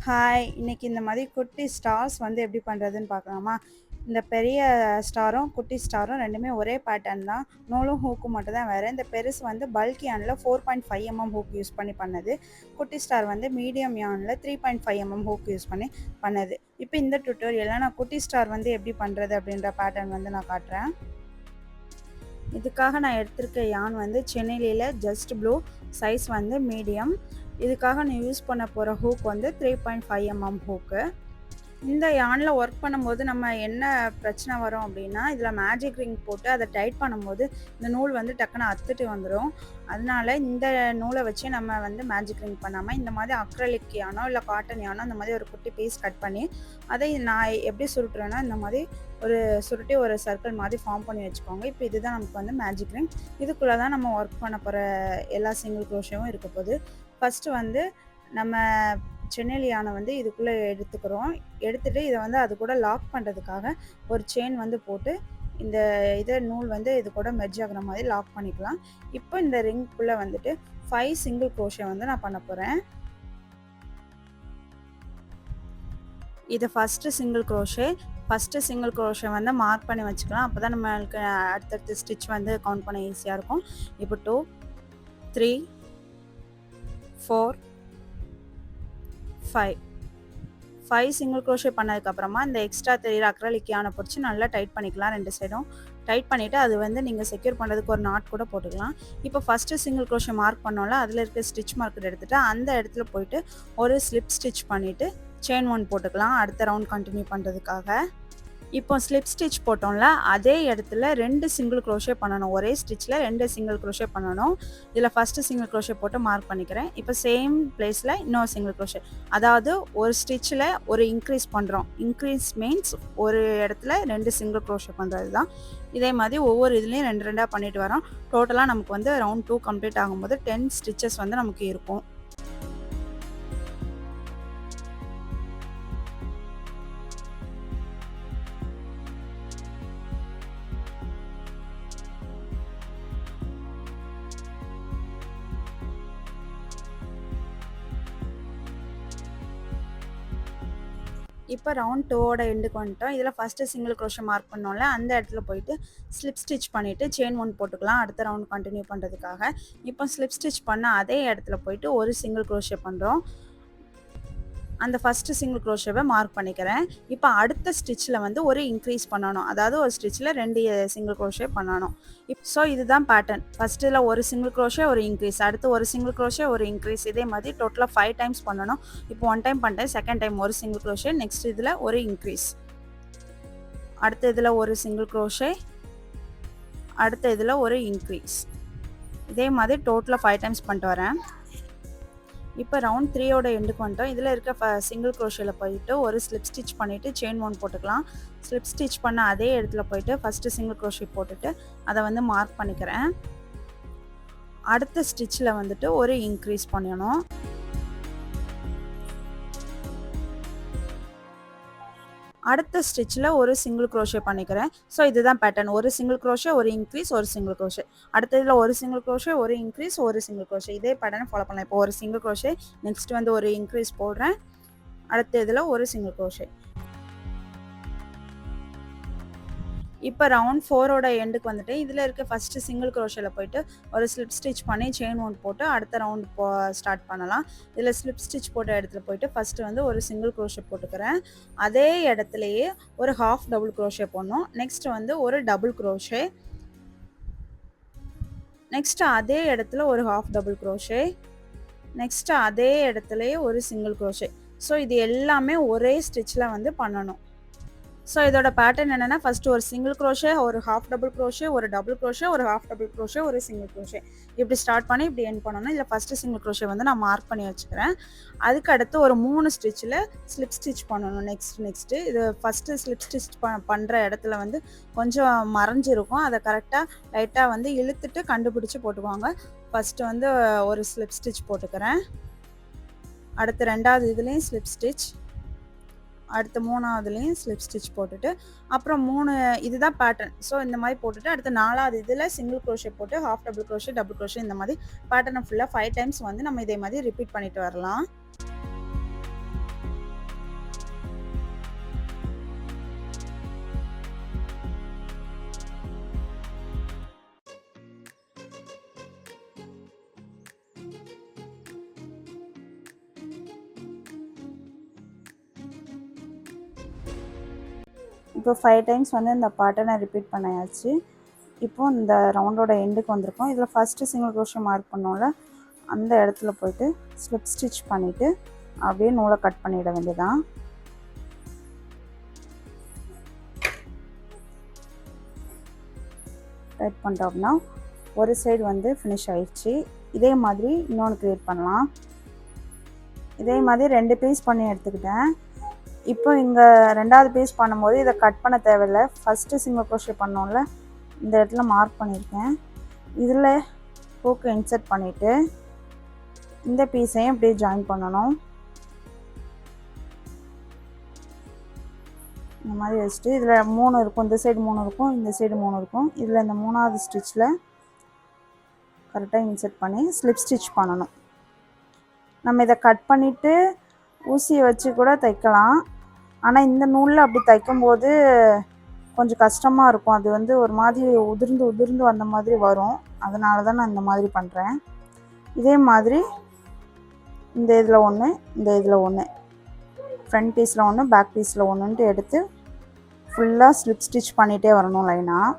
Hi! இன்னைக்கு இந்த மாதிரி குட்டி ஸ்டார்ஸ் வந்து எப்படி பண்ணுறதுன்னு பார்க்கலாமா? இந்த பெரிய ஸ்டாரும், குட்டி ஸ்டாரும் 2மே ஒரே பேட்டர்ன் தான். நூலும் ஹூக்கும் மட்டும் தான் வேறு. இந்த பெருசு வந்து பல்க் யார்னில் 4.5 ஹூக் யூஸ் பண்ணி பண்ணது. குட்டி ஸ்டார் வந்து மீடியம் யார்னில் 3.5 ஹூக் யூஸ் பண்ணி பண்ணது. இப்போ இந்த டியூட்டோரியலில் நான் குட்டி ஸ்டார் வந்து எப்படி பண்ணுறது அப்படின்ற பேட்டர்ன் வந்து நான் காட்டுறேன். இதுக்காக நான் எடுத்திருக்க யான் வந்து சென்னையில ஜஸ்ட் ப்ளூ, சைஸ் வந்து மீடியம். இதுக்காக நான் யூஸ் பண்ண போகிற ஹூக் வந்து 3.5 ஹூக்கு. இந்த யானில் ஒர்க் பண்ணும்போது நம்ம என்ன பிரச்சனை வரும் அப்படின்னா, இதில் மேஜிக் ரிங் போட்டு அதை டைட் பண்ணும்போது இந்த நூல் வந்து டக்குன்னு அத்துட்டு வந்துடும். அதனால இந்த நூலை வச்சு நம்ம வந்து மேஜிக் ரிங் பண்ணாமல் இந்த மாதிரி அக்ரலிக் யானோ இல்லை காட்டன் யானோ இந்த மாதிரி ஒரு குட்டி பீஸ் கட் பண்ணி அதை நான் எப்படி சுருட்டுறேன்னா இந்த மாதிரி ஒரு சுருட்டி ஒரு சர்க்கிள் மாதிரி ஃபார்ம் பண்ணி வச்சுக்கோங்க. இப்போ இதுதான் நமக்கு வந்து மேஜிக் ரிங். இதுக்குள்ளே தான் நம்ம ஒர்க் பண்ண போகிற எல்லா சிங்கிள் க்ரோஷேவும் இருக்க போகுது. ஃபஸ்ட்டு வந்து நம்ம சென்னையில் யானை வந்து இதுக்குள்ளே எடுத்துக்கிறோம். எடுத்துகிட்டு இதை வந்து அது கூட லாக் பண்ணுறதுக்காக ஒரு செயின் வந்து போட்டு இந்த நூல் வந்து இது கூட மெர்ஜ் ஆகிற மாதிரி லாக் பண்ணிக்கலாம். இப்போ இந்த ரிங்குள்ளே வந்துட்டு 5 சிங்கிள் க்ரோஷே வந்து நான் பண்ண போகிறேன். இது ஃபஸ்ட்டு சிங்கிள் க்ரோஷே வந்து மார்க் பண்ணி வச்சுக்கலாம். அப்போ தான் நம்மளுக்கு அடுத்தடுத்து ஸ்டிச் வந்து கவுண்ட் பண்ண ஈஸியாக இருக்கும். இப்போ 2, 3, 4, 5 சிங்கிள் க்ரோஷே பண்ணதுக்கப்புறமா இந்த எக்ஸ்ட்ரா தெரியிற அக்ரலிக் யானை பிடிச்சி நல்லா டைட் பண்ணிக்கலாம். 2 சைடும் டைட் பண்ணிவிட்டு அது வந்து நீங்கள் செக்யூர் பண்ணுறதுக்கு ஒரு நாட் கூட போட்டுக்கலாம். இப்போ ஃபஸ்ட்டு சிங்கிள் க்ரோஷே மார்க் பண்ணோம்ல, அதில் இருக்க ஸ்டிச் மார்க்கர் எடுத்துகிட்டு அந்த இடத்துல போயிட்டு ஒரு ஸ்லிப் ஸ்டிச் பண்ணிவிட்டு செயின் 1 போட்டுக்கலாம் அடுத்த ரவுண்ட் கண்டினியூ பண்ணுறதுக்காக. இப்போ ஸ்லிப் ஸ்டிச் போட்டோம்ல, அதே இடத்துல 2 சிங்கிள் க்ரோஷே பண்ணணும். ஒரே ஸ்டிச்சில் 2 சிங்கிள் க்ரோஷே பண்ணணும். இதில் ஃபஸ்ட்டு சிங்கிள் க்ரோஷே போட்டு மார்க் பண்ணிக்கிறேன். இப்போ சேம் பிளேஸில் இன்னொரு சிங்கிள் க்ரோஷே, அதாவது ஒரு ஸ்டிச்சில் ஒரு இன்க்ரீஸ் பண்ணுறோம். இன்க்ரீஸ் மீன்ஸ் ஒரு இடத்துல 2 சிங்கிள் க்ரோஷே பண்ணுறது தான். இதே மாதிரி ஒவ்வொரு இதுலேயும் 2 2 பண்ணிட்டு வரோம். டோட்டலாக நமக்கு வந்து ரவுண்ட் 2 கம்ப்ளீட் ஆகும்போது 10 ஸ்டிச்சஸ் வந்து நமக்கு இருக்கும். இப்போ ரவுண்ட் 2ஓட எண்டுக்கு வந்துட்டோம். இதில் ஃபஸ்ட்டு சிங்கிள் க்ரோஷே மார்க் பண்ணோம்ல, அந்த இடத்துல போயிட்டு ஸ்லிப் ஸ்டிச் பண்ணிவிட்டு செயின் 1 போட்டுக்கலாம் அடுத்த ரவுண்ட் கண்டினியூ பண்ணுறதுக்காக. இப்போ ஸ்லிப் ஸ்டிச் பண்ண அதே இடத்துல போயிட்டு ஒரு சிங்கிள் க்ரோஷே பண்ணுறோம். அந்த ஃபஸ்ட்டு சிங்கிள் க்ரோஷேவை மார்க் பண்ணிக்கிறேன். இப்போ அடுத்த ஸ்டிச்சில் வந்து ஒரு இன்க்ரீஸ் பண்ணணும். அதாவது ஒரு ஸ்டிச்சில் 2 சிங்கிள் க்ரோஷே பண்ணணும். ஸோ இதுதான் பேட்டர்ன். ஃபஸ்ட்டில் ஒரு சிங்கிள் க்ரோஷே ஒரு இன்க்ரீஸ், அடுத்து ஒரு சிங்கிள் க்ரோஷே ஒரு இன்க்ரீஸ், இதே மாதிரி டோட்டலாக 5 டைம்ஸ் பண்ணணும். இப்போ 1 டைம் பண்ணிட்டேன், செகண்ட் டைம் ஒரு சிங்கிள் க்ரோஷே, நெக்ஸ்ட் இதில் ஒரு இன்க்ரீஸ், அடுத்த இதில் ஒரு சிங்கிள் க்ரோஷே, அடுத்த இதில் ஒரு இன்க்ரீஸ், இதே மாதிரி டோட்டலாக 5 டைம்ஸ் பண்ணிட்டு வரேன். இப்போ ரவுண்ட் 3ஓட எண்டுக்கு வந்துட்டோம். இதில் இருக்க சிங்கிள் க்ரோஷேல போயிட்டு ஒரு ஸ்லிப் ஸ்டிச் பண்ணிவிட்டு செயின் 1 போட்டுக்கலாம். ஸ்லிப் ஸ்டிச் பண்ண அதே இடத்துல போயிட்டு ஃபஸ்ட்டு சிங்கிள் க்ரோஷே போட்டுட்டு அதை வந்து மார்க் பண்ணிக்கிறேன். அடுத்த ஸ்டிச்சில் வந்துட்டு ஒரு இன்க்ரீஸ் பண்ணணும். அடுத்த ஸ்டிச்சில் ஒரு சிங்கிள் க்ரோஷே பண்ணிக்கிறேன். ஸோ இதுதான் பேட்டர்ன். ஒரு சிங்கிள் க்ரோஷே, ஒரு இன்க்ரீஸ், ஒரு சிங்கிள் க்ரோஷே. அடுத்த இதில் ஒரு சிங்கிள் க்ரோஷே, ஒரு இன்க்ரீஸ், ஒரு சிங்கிள் க்ரோஷே. இதே பேட்டர்னை ஃபாலோ பண்ணலாம். இப்போ ஒரு சிங்கிள் க்ரோஷே, நெக்ஸ்ட் வந்து ஒரு இன்க்ரீஸ் போடுறேன். அடுத்த இதில் ஒரு சிங்கிள் க்ரோஷே. இப்போ ரவுண்ட் 4ஓட எண்டுக்கு வந்துட்டு இதில் இருக்க ஃபஸ்ட்டு சிங்கிள் க்ரோஷேல போயிட்டு ஒரு ஸ்லிப் ஸ்டிச் பண்ணி செயின் 1 போட்டு அடுத்த ரவுண்ட் ஸ்டார்ட் பண்ணலாம். இதில் ஸ்லிப் ஸ்டிச் போட்ட இடத்துல போயிட்டு ஃபஸ்ட்டு வந்து ஒரு சிங்கிள் க்ரோஷே போட்டுக்கிறேன். அதே இடத்துலையே ஒரு ஹாஃப் டபுள் க்ரோஷே போடணும். நெக்ஸ்ட் வந்து ஒரு டபுள் க்ரோஷே, நெக்ஸ்ட் அதே இடத்துல ஒரு ஹாஃப் டபுள் க்ரோஷே, நெக்ஸ்ட் அதே இடத்துலையே ஒரு சிங்கிள் க்ரோஷே. ஸோ இது எல்லாமே ஒரே ஸ்டிச்சில் வந்து பண்ணணும். ஸோ இதோட பேட்டர்ன் என்னென்னா, ஃபஸ்ட்டு ஒரு சிங்கிள் க்ரோஷே, ஒரு ஹாஃப் டபுள் க்ரோஷே, ஒரு டபுள் க்ரோஷே, ஒரு ஹாஃப் டபுள் க்ரோஷே, ஒரு சிங்கிள் க்ரோஷே, இப்படி ஸ்டார்ட் பண்ணி இப்படி எண்ட் பண்ணணும். இதில் ஃபஸ்ட்டு சிங்கிள் க்ரோஷே வந்து நான் மார்க் பண்ணி வச்சுக்கிறேன். அதுக்கு அடுத்து ஒரு 3 ஸ்டிச்சில் ஸ்லிப் ஸ்டிச் பண்ணணும். நெக்ஸ்ட்டு இது ஃபஸ்ட்டு ஸ்லிப் ஸ்டிச் பண்ணுற இடத்துல வந்து கொஞ்சம் மறைஞ்சிருக்கும். அதை கரெக்டாக லைட்டாக வந்து இழுத்துட்டு கண்டுபிடிச்சி போட்டுக்குவாங்க. ஃபஸ்ட்டு வந்து ஒரு ஸ்லிப் ஸ்டிச் போட்டுக்கிறேன். அடுத்து 2வது இதுலேயும் ஸ்லிப் ஸ்டிச், அடுத்து 3வதுலேயும் ஸ்லிப் ஸ்டிச் போட்டுட்டு அப்புறம் 3 இதுதான் பேட்டர்ன். ஸோ இந்த மாதிரி போட்டுட்டு அடுத்து 4வது இதில் சிங்கிள் க்ரோஷே போட்டு half double crochet, double crochet, இந்த மாதிரி பேட்டர்னை ஃபுல்லாக 5 டைம்ஸ் வந்து நம்ம இதே மாதிரி ரிப்பீட் பண்ணிட்டு வரலாம். இப்போ 5 டைம்ஸ் வந்து இந்த பேட்டர்னை ரிப்பீட் பண்ணியாச்சு. இப்போது இந்த ரவுண்டோட எண்டுக்கு வந்திருக்கோம். இதில் ஃபஸ்ட்டு சிங்கிள் க்ரோஷே மார்க் பண்ணோம்ல, அந்த இடத்துல போய்ட்டு ஸ்லிப் ஸ்டிச் பண்ணிவிட்டு அப்படியே நூலை கட் பண்ணிட வேண்டியதான். டைட் பண்ணிட்டோம்னா ஒரு சைடு வந்து ஃபினிஷ் ஆயிடுச்சு. இதே மாதிரி இன்னொன்று க்ரியேட் பண்ணலாம். இதே மாதிரி 2 பீஸ் பண்ணி எடுத்துக்கிட்டேன். இப்போ இங்கே 2வது பீஸ் பண்ணும்போது இதை கட் பண்ண தேவையில்லை. ஃபஸ்ட்டு சிங்கிள் க்ரோஷே பண்ணோம்ல, இந்த இடத்துல மார்க் பண்ணியிருக்கேன். இதில் ஹூக்கு இன்சர்ட் பண்ணிவிட்டு இந்த பீஸையும் இப்படியே ஜாயின் பண்ணணும். இந்த மாதிரி வச்சுட்டு இதில் 3 இருக்கும். இந்த சைடு 3 இருக்கும், இந்த சைடு 3 இருக்கும். இதில் இந்த 3வது ஸ்டிச்சில் கரெக்டாக இன்சர்ட் பண்ணி ஸ்லிப் ஸ்டிச் பண்ணணும். நம்ம இதை கட் பண்ணிவிட்டு ஊசியை வச்சு கூட தைக்கலாம். ஆனால் இந்த நூலில் அப்படி தைக்கும்போது கொஞ்சம் கஷ்டமாக இருக்கும். அது வந்து ஒரு மாதிரி உதிர்ந்து வந்த மாதிரி வரும். அதனால தான் நான் இந்த மாதிரி பண்ணுறேன். இதே மாதிரி இந்த இதில் ஒன்று, இந்த இதில் ஒன்று, ஃப்ரண்ட் பீஸில் ஒன்று, பேக் பீஸில் ஒன்றுன்ட்டு எடுத்து ஃபுல்லாக ஸ்லிப் ஸ்டிச் பண்ணிகிட்டே வரணும் லைனாக.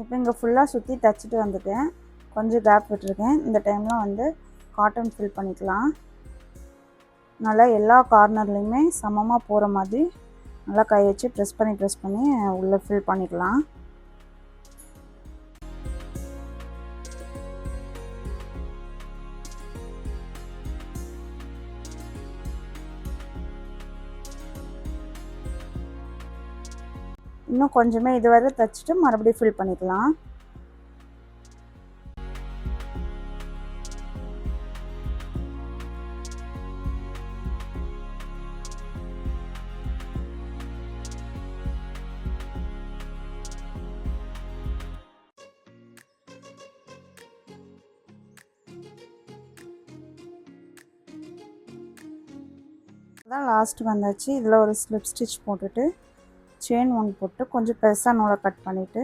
இப்போ இங்கே ஃபுல்லாக சுற்றி தைச்சிட்டு வந்துட்டேன். கொஞ்சம் கேப் விட்டுருக்கேன். இந்த டைமில் வந்து காட்டன் ஃபில் பண்ணிக்கலாம். நல்லா எல்லா கார்னர்லேயுமே சமமாக போகிற மாதிரி நல்லா கை வச்சு ப்ரெஸ் பண்ணி உள்ளே ஃபில் பண்ணிக்கலாம். இன்னும் கொஞ்சமே இதுவரை தைச்சிட்டு மறுபடியும் ஃபில் பண்ணிக்கலாம். அதான் லாஸ்ட் வந்தாச்சு. இதில் ஒரு ஸ்லிப் ஸ்டிச் போட்டுட்டு செயின் 1 போட்டு கொஞ்சம் பெருசாக நூலை கட் பண்ணிவிட்டு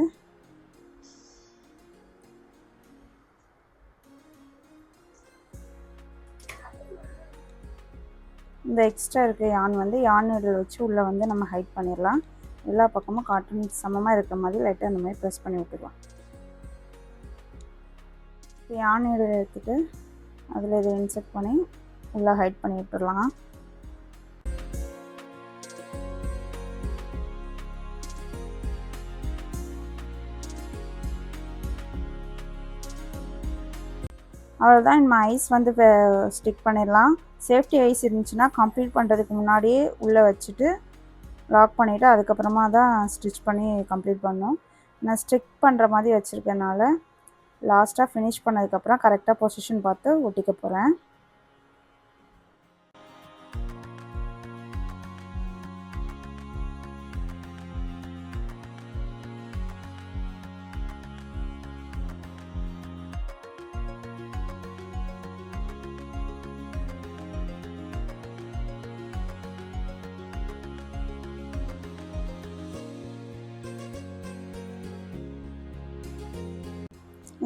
இந்த எக்ஸ்ட்ரா இருக்க யான் வந்து யான் நீடில் வச்சு உள்ளே வந்து நம்ம ஹைட் பண்ணிடலாம். எல்லா பக்கமும் காட்டன் சமமாக இருக்கிற மாதிரி லைட்டாக அந்த மாதிரி ப்ரெஸ் பண்ணி விட்டுக்கலாம். யான் நீடில் எடுத்துகிட்டு அதில் இதை இன்சர்ட் பண்ணி உள்ளே ஹைட் பண்ணி விட்டுடலாம். அவ்வளோதான். நம்ம ஐஸ் வந்து ஸ்டிக் பண்ணிடலாம். சேஃப்டி ஐஸ் இருந்துச்சுன்னா கம்ப்ளீட் பண்ணுறதுக்கு முன்னாடியே உள்ளே வச்சுட்டு லாக் பண்ணிவிட்டு அதுக்கப்புறமா தான் ஸ்டிச் பண்ணி கம்ப்ளீட் பண்ணணும். நான் ஸ்டிக் பண்ணுற மாதிரி வச்சுருக்கனால லாஸ்ட்டாக ஃபினிஷ் பண்ணதுக்கப்புறம் கரெக்டாக பொசிஷன் பார்த்து ஒட்டிக்க போகிறேன்.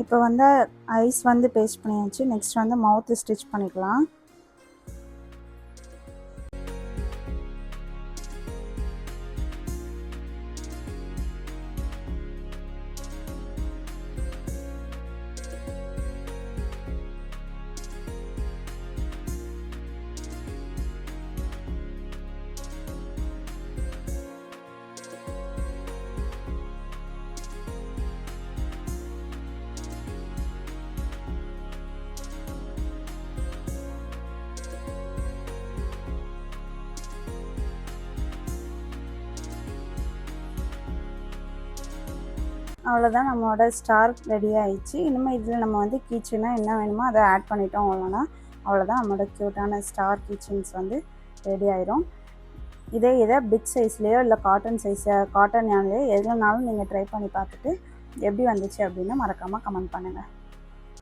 இப்போ வந்து ஐஸ் வந்து பேஸ்ட் பண்ணியாச்சு. நெக்ஸ்ட் வந்து மவுத்து ஸ்டிச் பண்ணிக்கலாம். அவ்வளோதான், நம்மளோட ஸ்டார் ரெடி ஆயிடுச்சு. இனிமேல் இதில் நம்ம வந்து கீச்செயினா என்ன வேணுமோ அதை ஆட் பண்ணிட்டோம் அவ்வளோதான் நம்மளோட க்யூட்டான ஸ்டார் கீச்செயின்ஸ் வந்து ரெடி ஆயிரும். இதை பிக் சைஸ்லேயோ இல்லை காட்டன் யான்லேயோ எதுலனாலும் நீங்கள் ட்ரை பண்ணி பார்த்துட்டு எப்படி வந்துச்சு அப்படின்னு மறக்காமல் கமெண்ட் பண்ணுங்கள்.